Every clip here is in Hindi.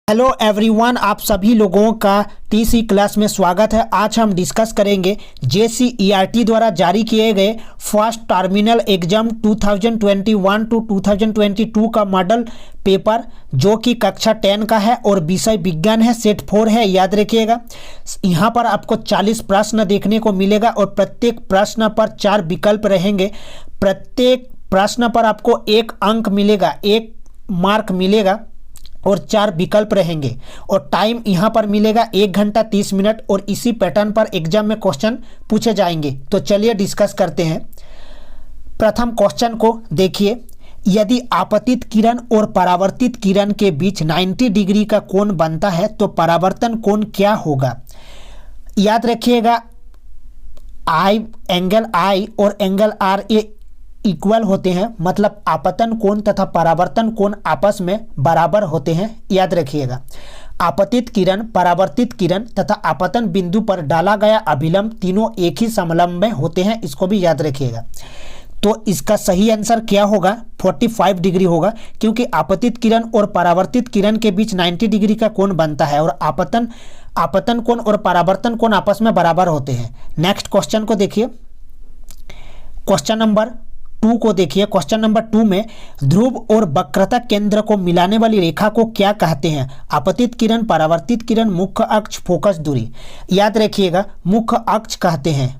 हेलो एवरीवन, आप सभी लोगों का टीसी क्लास में स्वागत है। आज हम डिस्कस करेंगे JCERT द्वारा जारी किए गए फर्स्ट टर्मिनल एग्जाम 2021 टू 2022 का मॉडल पेपर जो कि कक्षा 10 का है और विषय विज्ञान है, सेट 4 है। याद रखिएगा, यहाँ पर आपको 40 प्रश्न देखने को मिलेगा और प्रत्येक प्रश्न पर 4 विकल्प रहेंगे। प्रत्येक प्रश्न पर आपको 1 अंक मिलेगा, 1 मार्क मिलेगा और 4 विकल्प रहेंगे और टाइम यहाँ पर मिलेगा 1 घंटा 30 मिनट और इसी पैटर्न पर एग्जाम में क्वेश्चन पूछे जाएंगे। तो चलिए डिस्कस करते हैं। प्रथम क्वेश्चन को देखिए, यदि आपतित किरण और परावर्तित किरण के बीच 90 डिग्री का कोण बनता है तो परावर्तन कोण क्या होगा। याद रखिएगा, एंगल I और एंगल R ये इक्वल होते हैं, मतलब आपतन कोण तथा परावर्तन कोण आपस में बराबर होते हैं। याद रखिएगा, आपतित किरण, परावर्तित किरण तथा आपतन बिंदु पर डाला गया अभिलंब तीनों एक ही समलंब में होते हैं, इसको भी याद रखिएगा। तो इसका सही आंसर क्या होगा, 45 डिग्री होगा, क्योंकि आपतित किरण और परावर्तित किरण के बीच 90 डिग्री का कोण बनता है और आपतन कोण और परावर्तन कोण आपस में बराबर होते हैं। नेक्स्ट क्वेश्चन को देखिए, क्वेश्चन नंबर 2 को देखिए। क्वेश्चन नंबर 2 में ध्रुव और वक्रता केंद्र को मिलाने वाली रेखा को क्या कहते हैं। आपतित किरण, परावर्तित किरण, मुख्य अक्ष, फोकस दूरी। याद रखिएगा, मुख्य अक्ष कहते हैं,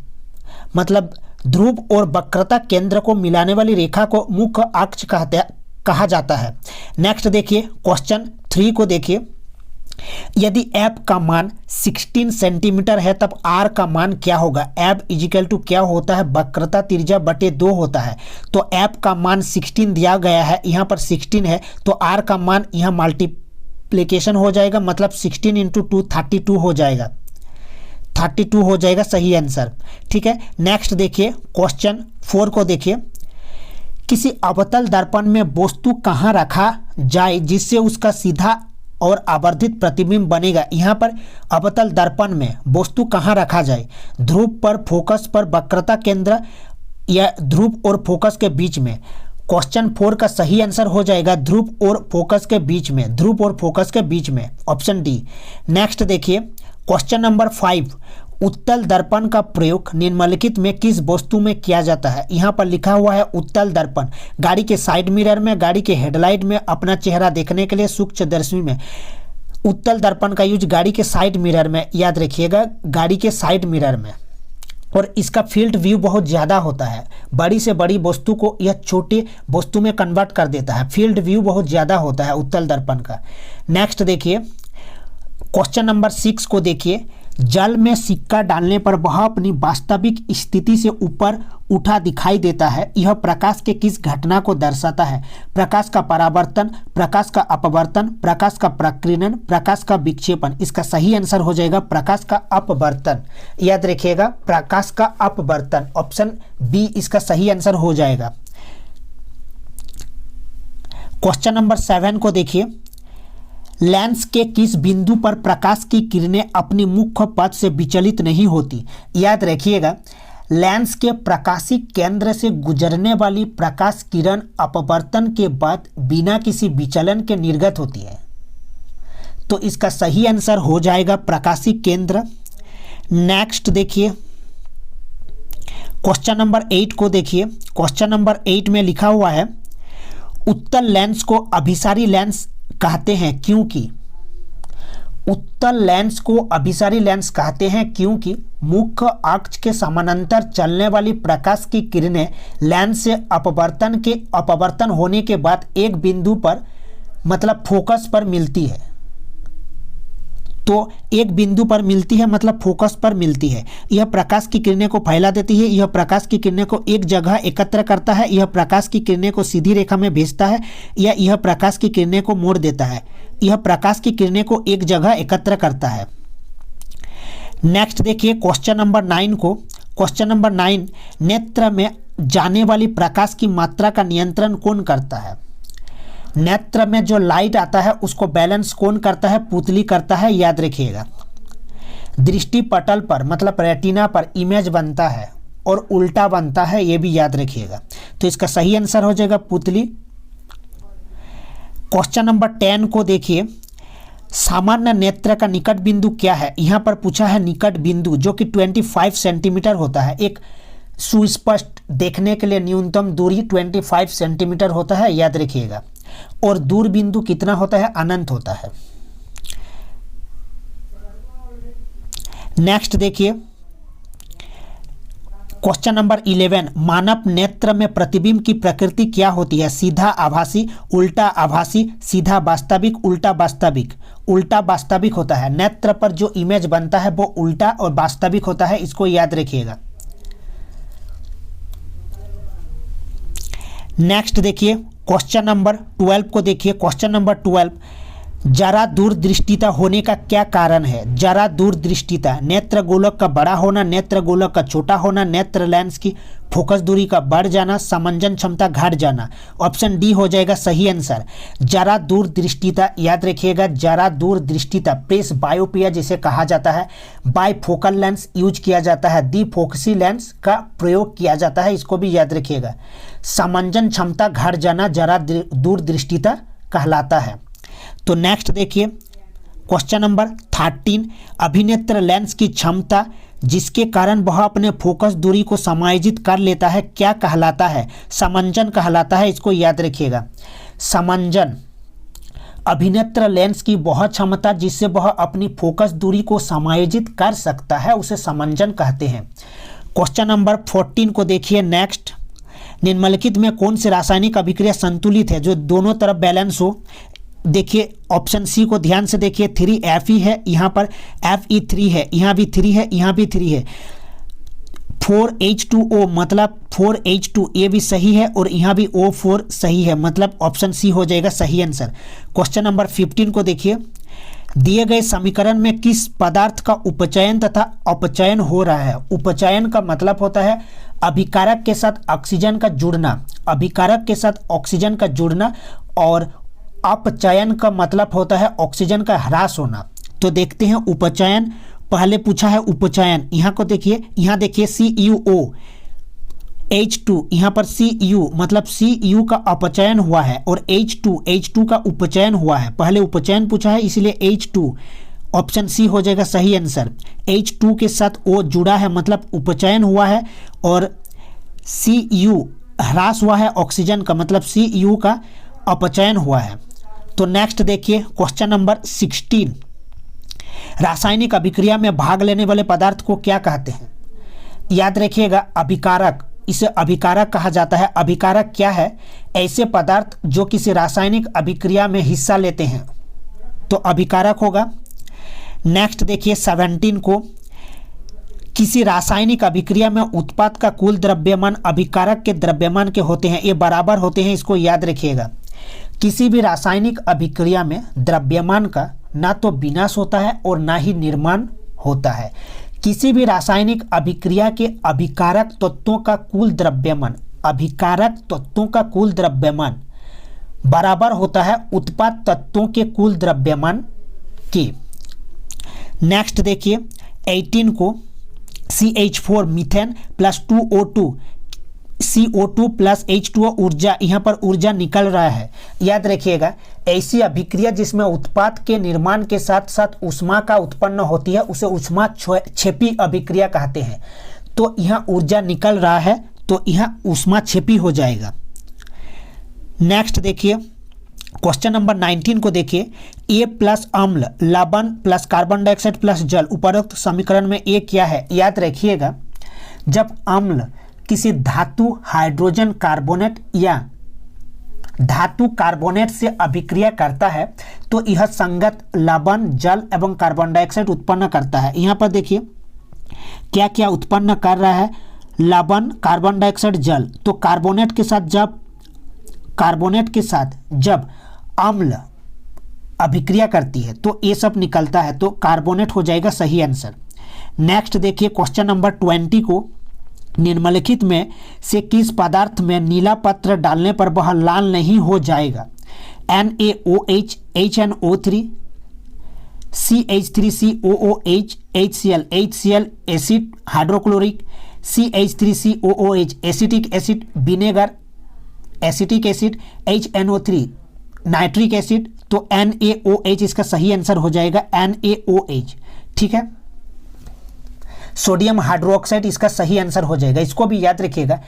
मतलब ध्रुव और वक्रता केंद्र को मिलाने वाली रेखा को मुख्य अक्ष कहा जाता है। नेक्स्ट देखिए, क्वेश्चन 3 को देखिए, यदि f का मान 16 सेंटीमीटर है तब r का मान क्या होगा। f इजिकल टू क्या होता है, वक्रता त्रिज्या बटे 2 होता है। तो f का मान 16 दिया गया है, यहाँ पर 16 है, तो r का मान यहाँ मल्टीप्लिकेशन हो जाएगा, मतलब 16 इंटू 2 32 हो जाएगा, 32 हो जाएगा सही आंसर। ठीक है, नेक्स्ट देखिए, क्वेश्चन 4 को देखिए, किसी अवतल दर्पण में वस्तु कहाँ रखा जाए जिससे उसका सीधा और आवर्धित प्रतिबिंब बनेगा। यहाँ पर अवतल दर्पण में वस्तु कहाँ रखा जाए, ध्रुव पर, फोकस पर, वक्रता केंद्र या ध्रुव और फोकस के बीच में। क्वेश्चन 4 का सही आंसर हो जाएगा ध्रुव और फोकस के बीच में, ध्रुव और फोकस के बीच में, ऑप्शन डी। नेक्स्ट देखिए, क्वेश्चन नंबर 5, उत्तल दर्पण का प्रयोग निम्नलिखित में किस वस्तु में किया जाता है। यहाँ पर लिखा हुआ है उत्तल दर्पण, गाड़ी के साइड मिरर में, गाड़ी के हेडलाइट में, अपना चेहरा देखने के लिए सूक्ष्मदर्शी में। उत्तल दर्पण का यूज गाड़ी के साइड मिरर में, याद रखिएगा, गाड़ी के साइड मिरर में। और इसका फील्ड व्यू बहुत ज़्यादा होता है, बड़ी से बड़ी वस्तु को यह छोटे वस्तु में कन्वर्ट कर देता है, फील्ड व्यू बहुत ज़्यादा होता है उत्तल दर्पण का। नेक्स्ट देखिए, क्वेश्चन नंबर 6 को देखिए, जल में सिक्का डालने पर वह अपनी वास्तविक स्थिति से ऊपर उठा दिखाई देता है। यह प्रकाश के किस घटना को दर्शाता है। प्रकाश का परावर्तन, प्रकाश का अपवर्तन, प्रकाश का प्रकीर्णन, प्रकाश का विक्षेपण। इसका सही आंसर हो जाएगा प्रकाश का अपवर्तन। याद रखिएगा, प्रकाश का अपवर्तन, ऑप्शन बी इसका सही आंसर हो जाएगा। क्वेश्चन नंबर 7 को देखिए, लेंस के किस बिंदु पर प्रकाश की किरणें अपनी मुख्य पथ से विचलित नहीं होती। याद रखिएगा, लेंस के प्रकाशी केंद्र से गुजरने वाली प्रकाश किरण अपवर्तन के बाद बिना किसी विचलन के निर्गत होती है। तो इसका सही आंसर हो जाएगा प्रकाशी केंद्र। नेक्स्ट देखिए, क्वेश्चन नंबर 8 को देखिए। क्वेश्चन नंबर 8 में लिखा हुआ है, उत्तल लेंस को अभिसारी लेंस कहते हैं क्योंकि। उत्तल लेंस को अभिसारी लेंस कहते हैं क्योंकि मुख्य अक्ष के समानांतर चलने वाली प्रकाश की किरणें लेंस से अपवर्तन होने के बाद एक बिंदु पर, मतलब फोकस पर मिलती है। तो एक बिंदु पर मिलती है, मतलब फोकस पर मिलती है। यह प्रकाश की किरणें को फैला देती है, यह प्रकाश की किरणें को एक जगह एकत्र करता है, यह प्रकाश की किरणें को सीधी रेखा में भेजता है, या यह प्रकाश की किरणें को मोड़ देता है। यह प्रकाश की किरणें को एक जगह एकत्र करता है। नेक्स्ट देखिए, क्वेश्चन नंबर 9 को। क्वेश्चन नंबर 9, नेत्र में जाने वाली प्रकाश की मात्रा का नियंत्रण कौन करता है। नेत्र में जो लाइट आता है उसको बैलेंस कौन करता है, पुतली करता है। याद रखिएगा, दृष्टि पटल पर, मतलब रेटिना पर इमेज बनता है और उल्टा बनता है, ये भी याद रखिएगा। तो इसका सही आंसर हो जाएगा पुतली। क्वेश्चन नंबर 10 को देखिए, सामान्य नेत्र का निकट बिंदु क्या है? यहाँ पर पूछा है निकट बिंदु, जो कि 25 सेंटीमीटर होता है। एक सुस्पष्ट देखने के लिए न्यूनतम दूरी 25 सेंटीमीटर होता है, याद रखिएगा। और दूर बिंदु कितना होता है? अनंत होता है। नेक्स्ट देखिए क्वेश्चन नंबर 11, मानव नेत्र में प्रतिबिंब की प्रकृति क्या होती है? सीधा आभासी, उल्टा आभासी, सीधा वास्तविक, उल्टा वास्तविक। उल्टा वास्तविक होता है। नेत्र पर जो इमेज बनता है वो उल्टा और वास्तविक होता है, इसको याद रखिएगा। नेक्स्ट देखिए क्वेश्चन नंबर 12 को देखिए। क्वेश्चन नंबर 12, जरा दूरदृष्टिता होने का क्या कारण है? जरा दूरदृष्टिता, नेत्र गोलक का बड़ा होना, नेत्र गोलक का छोटा होना, नेत्र लेंस की फोकस दूरी का बढ़ जाना, समंजन क्षमता घट जाना। ऑप्शन डी हो जाएगा सही आंसर। जरा दूरदृष्टिता, याद रखिएगा, जरा दूरदृष्टिता प्रेस बायोपिया जिसे कहा जाता है। बायफोकल लेंस यूज किया जाता है, द्विफोकसी लेंस का प्रयोग किया जाता है, इसको भी याद रखिएगा। समंजन क्षमता घट जाना जरा दूरदृष्टिता कहलाता है। तो नेक्स्ट देखिए क्वेश्चन नंबर 13, अभिनेत्र लेंस की क्षमता जिसके कारण वह अपने फोकस दूरी को समायोजित कर लेता है क्या कहलाता है? समंजन कहलाता है, इसको याद रखिएगा। समंजन, अभिनेत्र लेंस की वह क्षमता जिससे वह अपनी फोकस दूरी को समायोजित कर सकता है, उसे समंजन कहते हैं। क्वेश्चन नंबर 14 को देखिए। नेक्स्ट, निम्नलिखित में कौन सी रासायनिक अभिक्रिया संतुलित है जो दोनों तरफ बैलेंस हो? देखिए ऑप्शन सी को ध्यान से देखिए। 3Fe है, यहाँ पर Fe3 है, यहाँ भी 3 है, यहाँ भी 3 है। 4H2O मतलब 4H2, ये भी सही है, और यहाँ भी O4 सही है, मतलब ऑप्शन सी हो जाएगा सही आंसर। क्वेश्चन नंबर 15 को देखिए। दिए गए समीकरण में किस पदार्थ का उपचयन तथा अपचयन हो रहा है? उपचयन का मतलब होता है अभिकारक के साथ ऑक्सीजन का जुड़ना, अभिकारक के साथ ऑक्सीजन का जुड़ना, और अपचयन का मतलब होता है ऑक्सीजन का ह्रास होना। तो देखते हैं उपचयन, पहले पूछा है उपचयन, यहाँ को देखिए, यहाँ देखिए CuOH2, यहाँ पर Cu मतलब Cu का अपचयन हुआ है, और H2 का उपचयन हुआ है। पहले उपचयन पूछा है इसलिए H2, ऑप्शन सी हो जाएगा सही आंसर। H2 के साथ O जुड़ा है मतलब उपचयन हुआ है, और Cu ह्रास हुआ है ऑक्सीजन का, मतलब Cu का अपचयन हुआ है। तो नेक्स्ट देखिए क्वेश्चन नंबर 16, रासायनिक अभिक्रिया में भाग लेने वाले पदार्थ को क्या कहते हैं? याद रखिएगा अभिकारक, इसे अभिकारक कहा जाता है। अभिकारक क्या है? ऐसे पदार्थ जो किसी रासायनिक अभिक्रिया में हिस्सा लेते हैं, तो अभिकारक होगा। नेक्स्ट देखिए 17 को, किसी रासायनिक अभिक्रिया में उत्पाद का कुल द्रव्यमान अभिकारक के द्रव्यमान के होते हैं, ये बराबर होते हैं, इसको याद रखिएगा। किसी भी रासायनिक अभिक्रिया में द्रव्यमान का ना तो विनाश होता है और ना ही निर्माण होता है। किसी भी रासायनिक अभिक्रिया के अभिकारक तत्वों का कुल द्रव्यमान, अभिकारक तत्वों का कुल द्रव्यमान बराबर होता है उत्पाद तत्वों के कुल द्रव्यमान के। नेक्स्ट देखिए 18 को, CH4 methane plus 2O2 CO2 plus H2O ऊर्जा, यहाँ पर ऊर्जा निकल रहा है। याद रखिएगा ऐसी अभिक्रिया जिसमें उत्पाद के निर्माण के साथ साथ ऊष्मा का उत्पन्न होती है उसे ऊष्मा क्षेपी अभिक्रिया कहते हैं। तो यहाँ ऊर्जा निकल रहा है तो यहाँ ऊष्मा क्षेपी हो जाएगा। नेक्स्ट देखिए क्वेश्चन नंबर 19 को देखिए। A प्लस अम्ल, लवण प्लस कार्बन डाइऑक्साइड प्लस जल, उपरोक्त समीकरण में A क्या है? याद रखिएगा जब अम्ल किसी धातु हाइड्रोजन कार्बोनेट या धातु कार्बोनेट से अभिक्रिया करता है तो यह संगत लवण, जल एवं कार्बन डाइऑक्साइड उत्पन्न करता है। यहाँ पर देखिए क्या क्या उत्पन्न कर रहा है, लवण, कार्बन डाइऑक्साइड, जल। तो कार्बोनेट के साथ जब अम्ल अभिक्रिया करती है तो ये सब निकलता है, तो कार्बोनेट हो जाएगा सही आंसर। नेक्स्ट देखिए क्वेश्चन नंबर 20 को, निम्नलिखित में से किस पदार्थ में नीला पत्र डालने पर वह लाल नहीं हो जाएगा? NaOH, HNO3, CH3COOH, HCl, HCl acid hydrochloric, CH3COOH acetic acid, vinegar acetic acid, HNO3 nitric acid. तो NaOH इसका सही आंसर हो जाएगा NaOH। ठीक है, सोडियम हाइड्रोक्साइड इसका सही आंसर हो जाएगा। इसको भी याद रखिएगा,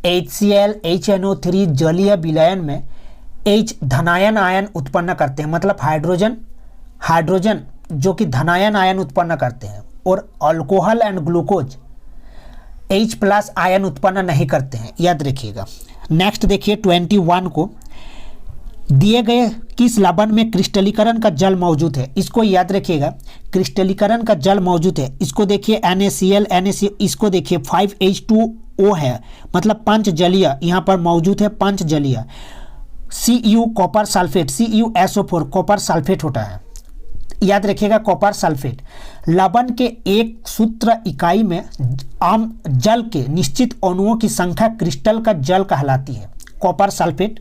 HCl HNO3 जलीय विलयन में H धनायन आयन उत्पन्न करते हैं, मतलब हाइड्रोजन जो कि धनायन आयन उत्पन्न करते हैं, और alcohol and glucose H+ ion उत्पन्न नहीं करते हैं, याद रखिएगा। नेक्स्ट देखिए 21 को, दिए गए किस लवण में क्रिस्टलीकरण का जल मौजूद है? इसको याद रखिएगा, क्रिस्टलीकरण का जल मौजूद है। इसको देखिए NaCl NaCl, इसको देखिए 5H2O है, मतलब पंच जलीय यहाँ पर मौजूद है, पंच जलीय। Cu copper sulphate, CuSO4 copper sulphate होता है, याद रखिएगा कॉपर सल्फेट। लवण के एक सूत्र इकाई में आम जल के निश्चित अणुओं की संख्या क्रिस्टल का जल कहलाती है। कॉपर सल्फेट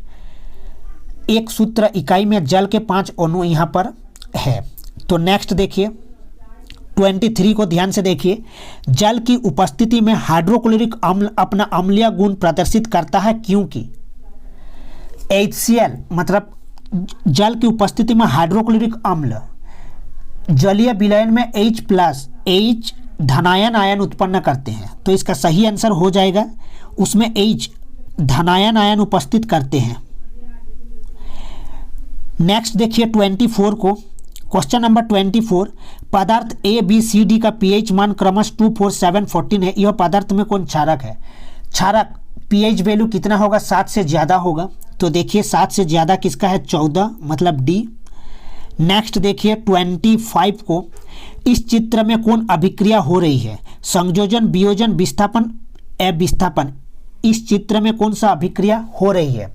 एक सूत्र इकाई में जल के 5 अणु यहाँ पर है। तो नेक्स्ट देखिए 23 को ध्यान से देखिए, जल की उपस्थिति में हाइड्रोक्लोरिक अम्ल अपना अम्लीय गुण प्रदर्शित करता है क्योंकि HCl मतलब जल की उपस्थिति में हाइड्रोक्लोरिक अम्ल जलीय विलयन में H+ धनायन आयन उत्पन्न करते हैं, तो इसका सही आंसर हो जाएगा, उसमें H धनायन आयन उपस्थित करते हैं। नेक्स्ट देखिए 24 को, क्वेश्चन नंबर 24, पदार्थ ABCD का pH मान क्रमश 2, 4, 7, 14 है। यह पदार्थ में कौन क्षारक है? क्षारक pH वैल्यू कितना होगा? 7 से ज़्यादा होगा। तो देखिए 7 से ज़्यादा किसका है? 14, मतलब D। नेक्स्ट देखिए 25 को, इस चित्र में कौन अभिक्रिया हो रही है? संयोजन, वियोजन, विस्थापन, अविस्थापन। इस चित्र में कौन सा अभिक्रिया हो रही है?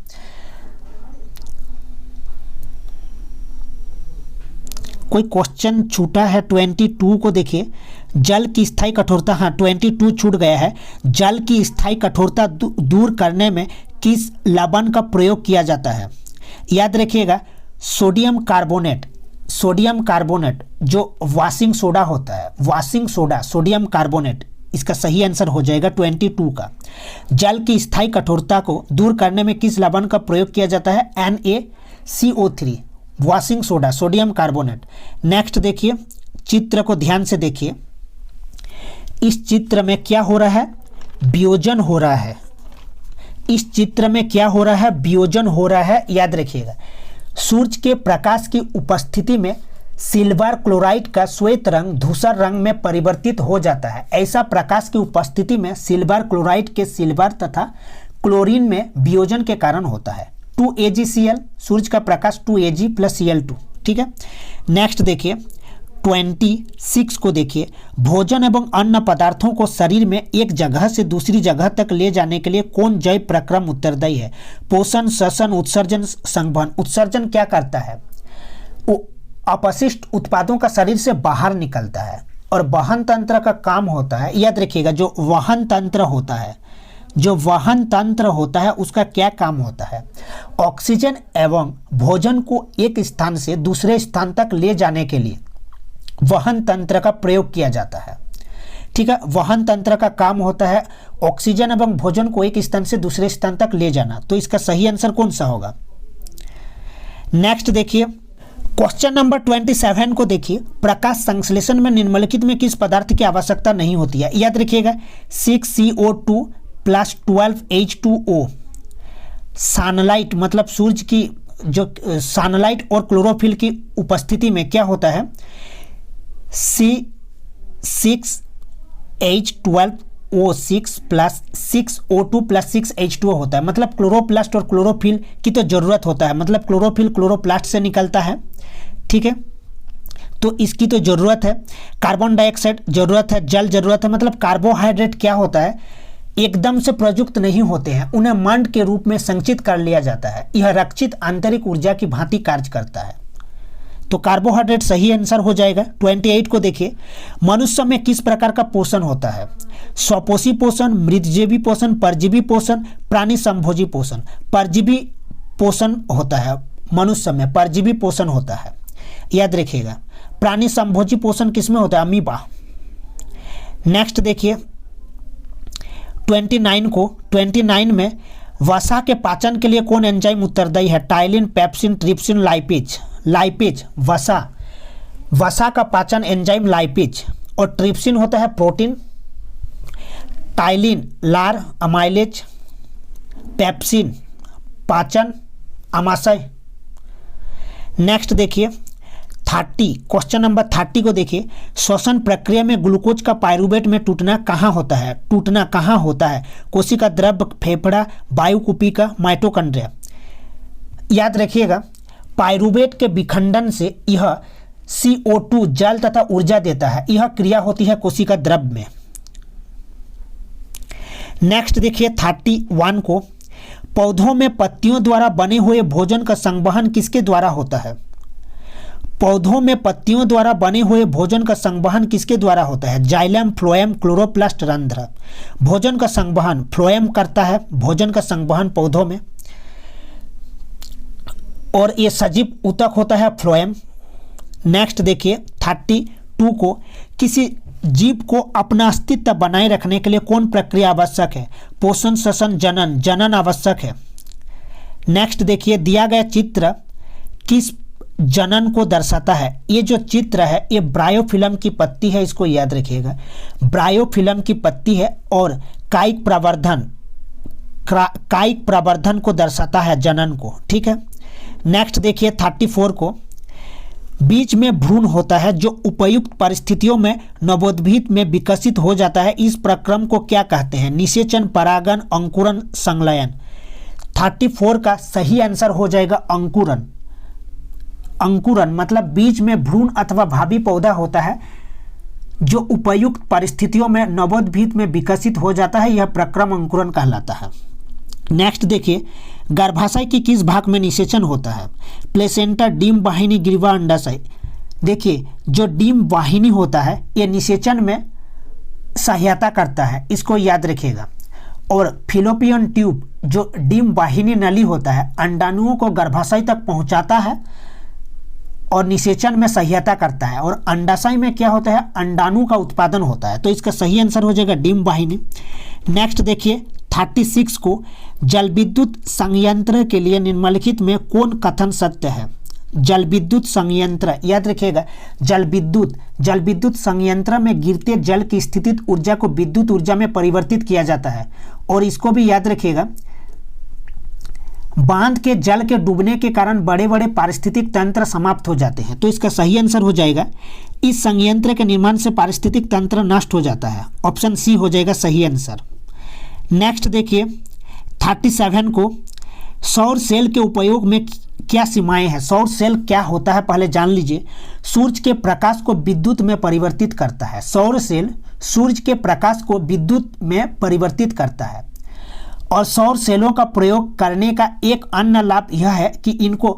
कोई क्वेश्चन छूटा है 22 को देखिए, जल की स्थायी कठोरता, हाँ 22 छूट गया है। जल की स्थायी कठोरता दूर करने में किस लवण का प्रयोग किया जाता है? याद रखिएगा सोडियम कार्बोनेट जो वॉशिंग सोडा होता है, वॉशिंग सोडा सोडियम कार्बोनेट, इसका सही आंसर हो जाएगा 22 का। जल की स्थायी कठोरता को दूर करने में किस लवण का प्रयोग किया जाता है? NaCO3 washing soda sodium carbonate. Next देखिए चित्र को ध्यान से देखिए, इस चित्र में क्या हो रहा है? वियोजन हो रहा है। इस चित्र में क्या हो रहा है? वियोजन हो रहा है, याद रखिएगा। सूर्य के प्रकाश की उपस्थिति में सिल्वर क्लोराइड का श्वेत रंग धूसर रंग में परिवर्तित हो जाता है। ऐसा प्रकाश की उपस्थिति में सिल्वर क्लोराइड के सिल्वर तथा क्लोरीन में वियोजन के कारण होता है। 2AgCl, सूर्य का प्रकाश 2Ag + Cl2। ठीक है, नेक्स्ट देखिए 26 को देखिए, भोजन एवं अन्य पदार्थों को शरीर में एक जगह से दूसरी जगह तक ले जाने के लिए कौन जैव प्रक्रम उत्तरदायी है? पोषण, श्वसन, उत्सर्जन, संवहन। उत्सर्जन क्या करता है? अपशिष्ट उत्पादों का शरीर से बाहर निकलता है, और वहन तंत्र का काम होता है, याद रखिएगा जो वहन तंत्र होता है उसका क्या काम होता है? ऑक्सीजन एवं भोजन को एक स्थान से दूसरे स्थान तक ले जाने के लिए वहन तंत्र का प्रयोग किया जाता है। ठीक है, वहन तंत्र का काम होता है ऑक्सीजन एवं भोजन को एक स्थान से दूसरे स्थान तक ले जाना। तो इसका सही आंसर कौन सा होगा? नेक्स्ट देखिए क्वेश्चन नंबर 27 को देखिए, प्रकाश संश्लेषण में निम्नलिखित में किस पदार्थ की आवश्यकता नहीं होती है? याद रखिएगा 6CO2 + 12H2O। सनलाइट मतलब सूर्य की जो सनलाइट और क्लोरोफिल की उपस्थिति में क्या होता है? C6H12O6 + 6O2 + 6H2O होता है, मतलब क्लोरोप्लास्ट और क्लोरोफिल की तो जरूरत होता है, मतलब क्लोरोफिल क्लोरोप्लास्ट से निकलता है। ठीक है, तो इसकी तो जरूरत है। कार्बन डाइऑक्साइड जरूरत है, जल जरूरत है। मतलब कार्बोहाइड्रेट क्या होता है? एकदम से प्रयुक्त नहीं होते हैं, उन्हें मंड के रूप में संचित कर लिया जाता है। यह रक्षित आंतरिक ऊर्जा की भांति कार्य करता है। तो कार्बोहाइड्रेट सही आंसर हो जाएगा। 28 को देखिए, मनुष्य में किस प्रकार का पोषण होता है? स्वपोषी पोषण, मृतजीवी पोषण, परजीवी पोषण, प्राणी संभोजी पोषण। परजीवी पोषण होता है मनुष्य में, परजीवी पोषण होता है, याद रखिएगा। प्राणी संभोजी पोषण किसमें होता है? अमीबा। नेक्स्ट देखिए 29 में वसा के पाचन के लिए कौन एंजाइम उत्तरदायी है? Ptyalin, pepsin, trypsin, lipase. Lipase वसा, वसा का पाचन एंजाइम लाइपेज। और ट्रिप्सिन होता है प्रोटीन, टाइलिन लार अमाइलेज, पेप्सिन पाचन आमाशय। नेक्स्ट देखिए 30, क्वेश्चन नंबर 30 को देखिए, श्वसन प्रक्रिया में ग्लूकोज का पायरुवेट में टूटना कहाँ होता है? टूटना कहाँ होता है? कोशिका द्रव, फेफड़ा, वायुकुपिका, माइटोकॉन्ड्रिया। याद रखिएगा पायरुवेट के विखंडन से यह CO2 जल तथा ऊर्जा देता है। यह क्रिया होती है कोशिका द्रव में। नेक्स्ट देखिए 31 को, पौधों में पत्तियों द्वारा बने हुए भोजन का संवहन किसके द्वारा होता है? पौधों में पत्तियों द्वारा बने हुए भोजन का संवहन किसके द्वारा होता है? जाइलम, फ्लोएम, क्लोरोप्लास्ट, रंध्र। भोजन का संवहन फ्लोएम करता है, भोजन का संवहन पौधों में, और ये सजीव ऊतक होता है फ्लोएम। नेक्स्ट देखिए 32 को, किसी जीव को अपना अस्तित्व बनाए रखने के लिए कौन प्रक्रिया आवश्यक है? पोषण, श्वसन, जनन। जनन आवश्यक है। नेक्स्ट देखिए दिया गया चित्र किस जनन को दर्शाता है? ये जो चित्र है ये ब्रायोफिल्म की पत्ती है, इसको याद रखिएगा। ब्रायोफिल्म की पत्ती है और कायिक प्रवर्धन को दर्शाता है, जनन को। ठीक है। नेक्स्ट देखिए 34 को, बीच में भ्रूण होता है जो उपयुक्त परिस्थितियों में नवोद्भिद में विकसित हो जाता है। इस प्रक्रम को क्या कहते हैं? निषेचन, परागन, अंकुरन, संलयन। 34 का सही आंसर हो जाएगा अंकुरन। अंकुरन मतलब बीच में भ्रूण अथवा भावी पौधा होता है जो उपयुक्त परिस्थितियों में नवोद्भिद में विकसित हो जाता है, यह प्रक्रम अंकुरन कहलाता है। नेक्स्ट देखिए गर्भाशय की किस भाग में निषेचन होता है? प्लेसेंटा, डिम्ब वाहिनी, ग्रीवा, अंडाशय। देखिए जो डिम्ब वाहिनी होता है ये निषेचन में सहायता करता है, इसको याद रखिएगा। और फिलोपियन ट्यूब जो डिम्ब वाहिनी नली होता है अंडाणुओं को गर्भाशय तक पहुंचाता है और निषेचन में सहायता करता है। और अंडाशय में क्या होता है? अंडाणु का उत्पादन होता है। तो इसका सही आंसर हो जाएगा डिम्ब वाहिनी। नेक्स्ट देखिए 36 को, जल विद्युत संयंत्र के लिए निम्नलिखित में कौन कथन सत्य है? जल विद्युत संयंत्र, याद रखिएगा जल विद्युत संयंत्र में गिरते जल की स्थितिज ऊर्जा को विद्युत ऊर्जा में परिवर्तित किया जाता है। और इसको भी याद रखिएगा बांध के जल के डूबने के कारण बड़े बड़े पारिस्थितिक तंत्र समाप्त हो जाते हैं। तो इसका सही आंसर हो जाएगा इस संयंत्र के निर्माण से पारिस्थितिक तंत्र नष्ट हो जाता है। ऑप्शन सी हो जाएगा सही आंसर। नेक्स्ट देखिए 37 को, सौर सेल के उपयोग में क्या सीमाएं हैं? सौर सेल क्या होता है पहले जान लीजिए। सूर्य के प्रकाश को विद्युत में परिवर्तित करता है। सौर सेल सूर्य के प्रकाश को विद्युत में परिवर्तित करता है। और सौर सेलों का प्रयोग करने का एक अन्य लाभ यह है कि इनको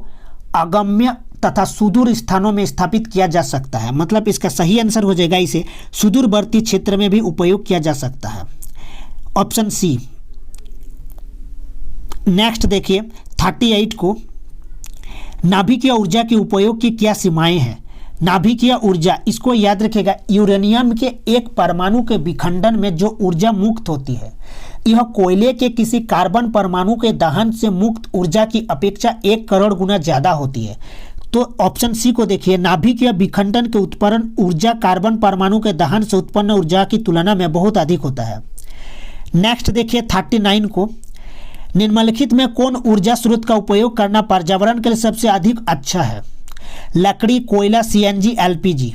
अगम्य तथा सुदूर स्थानों में स्थापित किया जा सकता है। मतलब इसका सही आंसर हो जाएगा इसे सुदूरवर्ती क्षेत्र में भी उपयोग किया जा सकता है। Option C. नेक्स्ट देखिए 38 को, नाभिकीय ऊर्जा के उपयोग की क्या सीमाएं हैं? नाभिकीय ऊर्जा, इसको याद रखिएगा यूरेनियम के एक परमाणु के विखंडन में जो ऊर्जा मुक्त होती है यह कोयले के किसी कार्बन परमाणु के दहन से मुक्त ऊर्जा की अपेक्षा 1 करोड़ गुना ज्यादा होती है। तो ऑप्शन सी को देखिए, नाभिकीय विखंडन के उत्पन्न ऊर्जा कार्बन परमाणु के दहन से उत्पन्न ऊर्जा की तुलना में बहुत अधिक होता है। नेक्स्ट देखिए 39 को, निम्नलिखित में कौन ऊर्जा स्रोत का उपयोग करना पर्यावरण के लिए सबसे अधिक अच्छा है? लकड़ी, कोयला, CNG, LPG।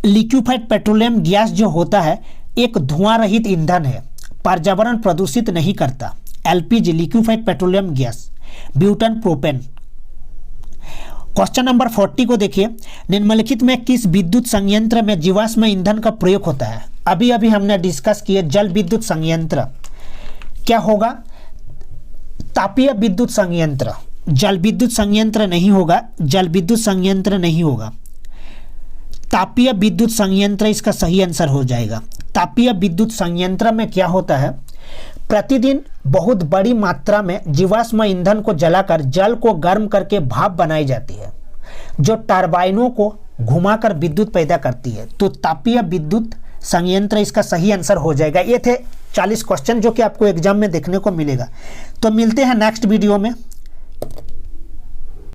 Liquefied petroleum gas जो होता है एक धुआं रहित ईंधन है, पर्यावरण प्रदूषित नहीं करता। LPG liquefied petroleum gas. Butane, propane. Question number 40 को देखिए, निम्नलिखित में किस विद्युत संयंत्र में जीवाश्म ईंधन का प्रयोग होता है? अभी अभी हमने डिस्कस किए जल विद्युत संयंत्र। क्या होगा? तापीय विद्युत संयंत्र। जल विद्युत संयंत्र नहीं होगा, जल विद्युत संयंत्र नहीं होगा, तापीय विद्युत संयंत्र इसका सही आंसर हो जाएगा। तापीय विद्युत संयंत्र में क्या होता है? प्रतिदिन बहुत बड़ी मात्रा में जीवाश्म ईंधन को जलाकर जल को गर्म करके भाप बनाई जाती है जो टरबाइनों को घुमाकर विद्युत पैदा करती है। तो तापीय विद्युत संयंत्र इसका सही आंसर हो जाएगा। ये थे 40 क्वेश्चन जो कि आपको एग्जाम में देखने को मिलेगा। तो मिलते हैं नेक्स्ट वीडियो में।